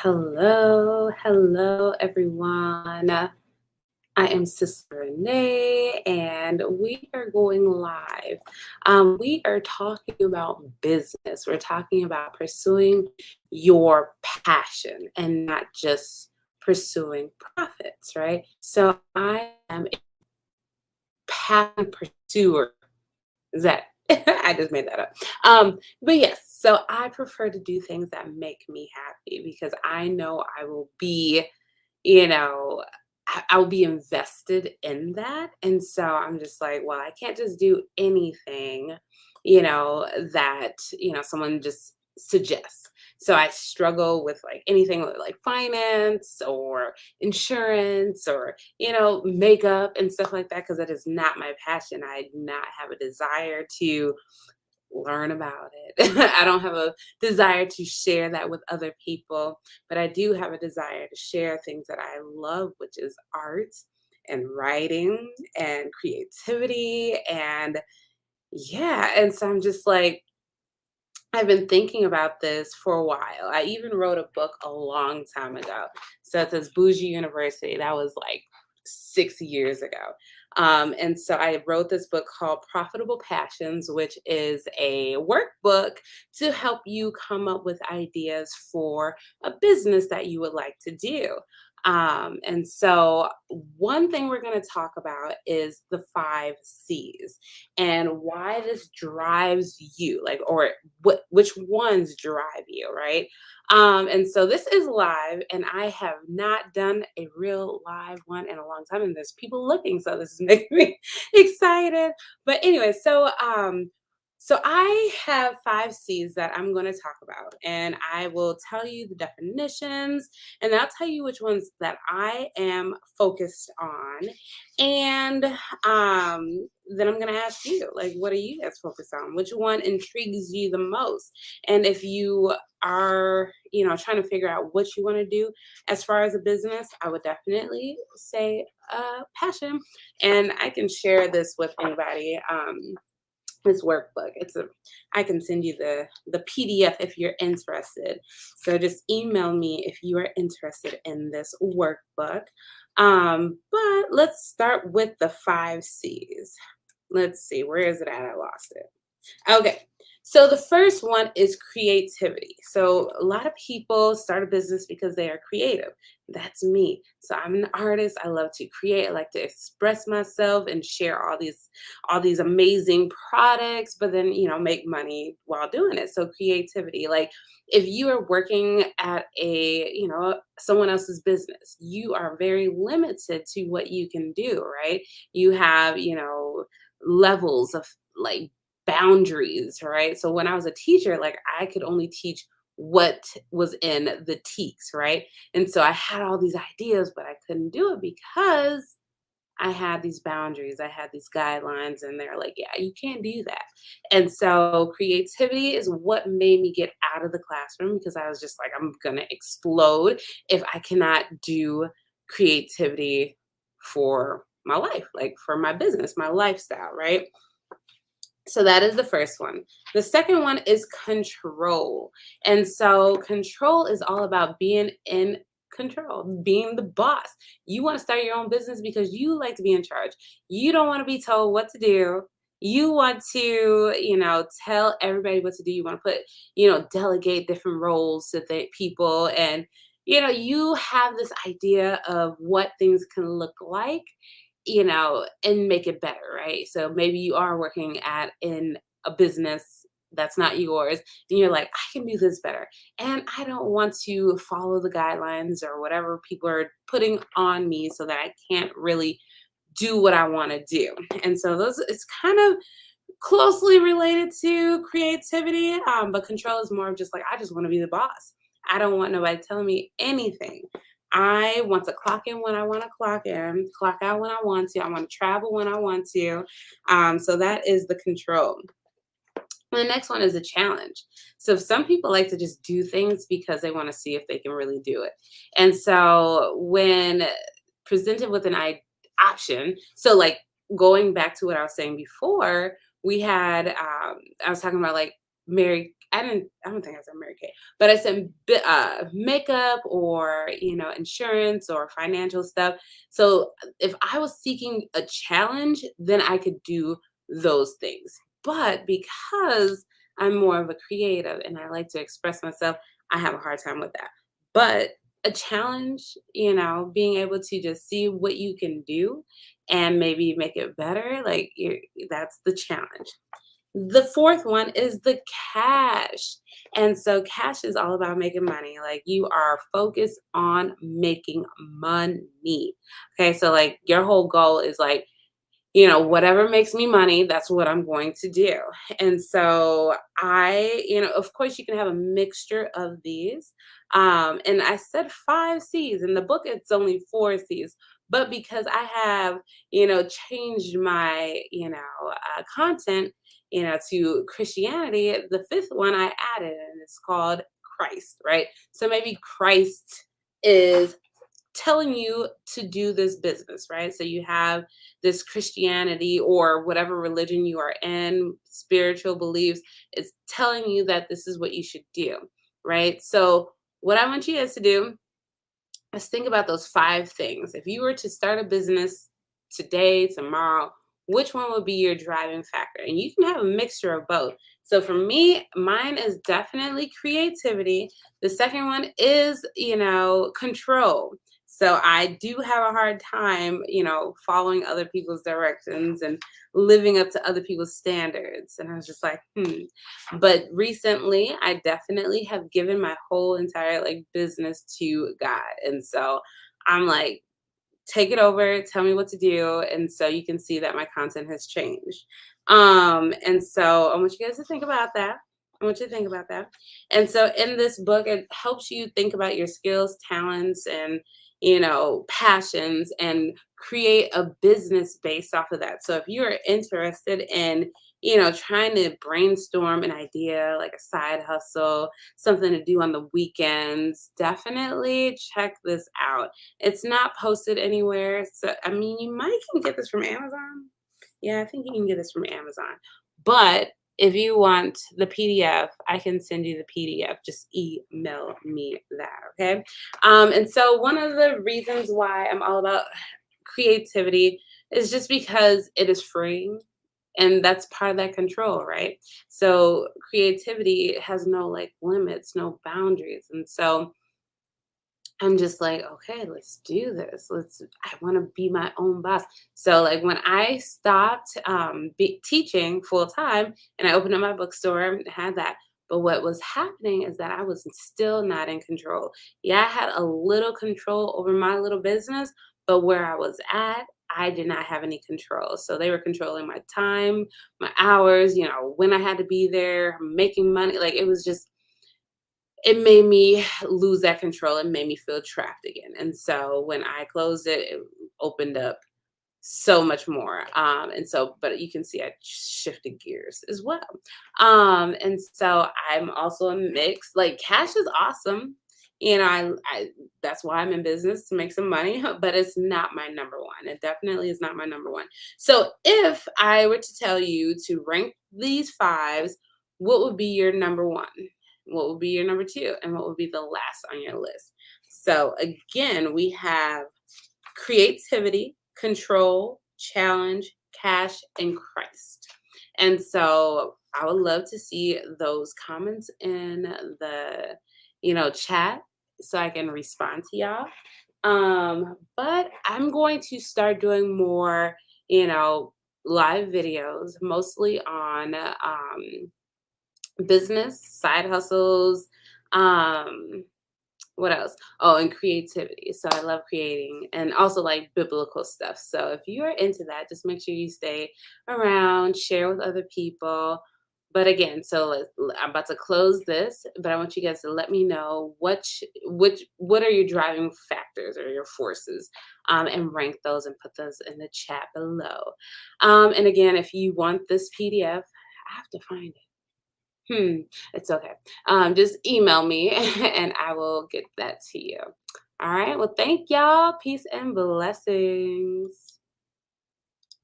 Hello, everyone. I am Sister Renee, and we are going live. We are talking about business. We're talking about pursuing your passion and not just pursuing profits, right? So I am a passion pursuer. Is that I just made that up. But yes, so I prefer to do things that make me happy because I know I will be, you know, I'll be invested in that. And so I'm just like, well, I can't just do anything, that, someone just suggests. So I struggle with like anything with like finance or insurance or makeup and stuff like that because that is not my passion. I do not have a desire to learn about it. I don't have a desire to share that with other people, but I do have a desire to share things that I love, which is art and writing and creativity. And yeah, and so I'm just like, I've been thinking about this for a while. I even wrote a book a long time ago. So it says Bougie University. That was like 6 years ago. And so I wrote this book called Profitable Passions, which is a workbook to help you come up with ideas for a business that you would like to do. And so, one thing we're going to talk about is the 5 C's and why this drives you, like, or which ones drive you, right? And so this is live, and I have not done a real live one in a long time, and there's people looking, so this is making me excited. But anyway, so I have 5 C's that I'm going to talk about, and I will tell you the definitions, and I'll tell you which ones that I am focused on, and then I'm going to ask you, like, what are you guys focused on? Which one intrigues you the most? And if you are, trying to figure out what you want to do as far as a business, I would definitely say passion. And I can share this with anybody. This workbook. I can send you the PDF if you're interested. So just email me if you are interested in this workbook. But let's start with the 5 C's. Let's see, where is it at? I lost it. Okay. So the first one is creativity. So a lot of people start a business because they are creative. That's me. So I'm an artist. I love to create. I like to express myself and share all these amazing products, but then, make money while doing it. So creativity. Like if you are working at someone else's business, you are very limited to what you can do, right? You have, levels of like boundaries, right? So when I was a teacher, like I could only teach what was in the teaks, right? And so I had all these ideas, but I couldn't do it because I had these boundaries, I had these guidelines, and they're like, yeah, you can't do that. And so creativity is what made me get out of the classroom because I was just like, I'm gonna explode if I cannot do creativity for my life, like for my business, my lifestyle, right? So that is the first one. The second one is control. And so control is all about being in control, being the boss. You want to start your own business because you like to be in charge. You don't want to be told what to do. You want to, tell everybody what to do. You want to put, delegate different roles to people and you have this idea of what things can look like, and make it better, right? So maybe you are working at in a business that's not yours, and you're like, I can do this better. And I don't want to follow the guidelines or whatever people are putting on me so that I can't really do what I want to do. And so those it's kind of closely related to creativity, but control is more of just like I just want to be the boss. I don't want nobody telling me anything. I want to clock in when I want to clock in, clock out when I want to. I want to travel when I want to. So that is the control. The next one is a challenge. So some people like to just do things because they want to see if they can really do it. And so when presented with option, so like going back to what I was saying before, we had I was talking about like Mary I don't think I said Mary Kay, but I said makeup or, insurance or financial stuff. So if I was seeking a challenge, then I could do those things. But because I'm more of a creative and I like to express myself, I have a hard time with that. But a challenge, being able to just see what you can do and maybe make it better, like that's the challenge. The fourth one is the cash. And so cash is all about making money. Like you are focused on making money. Okay. So like your whole goal is like, whatever makes me money, that's what I'm going to do. And so of course, you can have a mixture of these. And I said 5 C's. In the book, it's only 4 C's. But because I have, changed my, content, to Christianity, the fifth one I added, and it's called Christ, right? So maybe Christ is telling you to do this business, right? So you have this Christianity or whatever religion you are in, spiritual beliefs, it's telling you that this is what you should do, right? So what I want you guys to do is think about those 5 things. If you were to start a business today, tomorrow, which one would be your driving factor? And you can have a mixture of both. So for me, mine is definitely creativity. The second one is, control. So I do have a hard time, following other people's directions and living up to other people's standards. And I was just like, But recently, I definitely have given my whole entire like business to God. And so I'm like, take it over, tell me what to do. And so you can see that my content has changed. And so I want you guys to think about that. I want you to think about that. And so in this book, it helps you think about your skills, talents, and passions and create a business based off of that. So if you're interested in, trying to brainstorm an idea like a side hustle, something to do on the weekends, definitely check this out. It's not posted anywhere. So, I mean, you might can get this from Amazon. Yeah, I think you can get this from Amazon. But if you want the PDF, I can send you the PDF. Just email me that, okay? And so one of the reasons why I'm all about creativity is just because it is free and that's part of that control, right? So creativity has no like limits, no boundaries. And so I'm just like, okay, let's do this. I want to be my own boss. So, like, when I stopped teaching full time and I opened up my bookstore, I had that. But what was happening is that I was still not in control. Yeah, I had a little control over my little business, but where I was at, I did not have any control. So they were controlling my time, my hours, when I had to be there, making money. Like, it made me lose that control and made me feel trapped again. And so when I closed it, it opened up so much more. And so, but you can see I shifted gears as well. And so I'm also a mix. Like cash is awesome. I that's why I'm in business to make some money, but it's not my number one. It definitely is not my number one. So if I were to tell you to rank these fives, what would be your number one? What would be your number two? And what would be the last on your list? So again, we have creativity, control, challenge, cash, and Christ. And so I would love to see those comments in the, chat so I can respond to y'all. But I'm going to start doing more, live videos, mostly on business, side hustles, um, what else? Oh, and creativity. So I love creating and also like biblical stuff. So if you're into that, just make sure you stay around, share with other people. But again, so I'm about to close this, but I want you guys to let me know what are your driving factors or your forces, and rank those and put those in the chat below. And again, if you want this PDF, I have to find it. It's okay. Just email me and I will get that to you. All right. Well, thank y'all. Peace and blessings.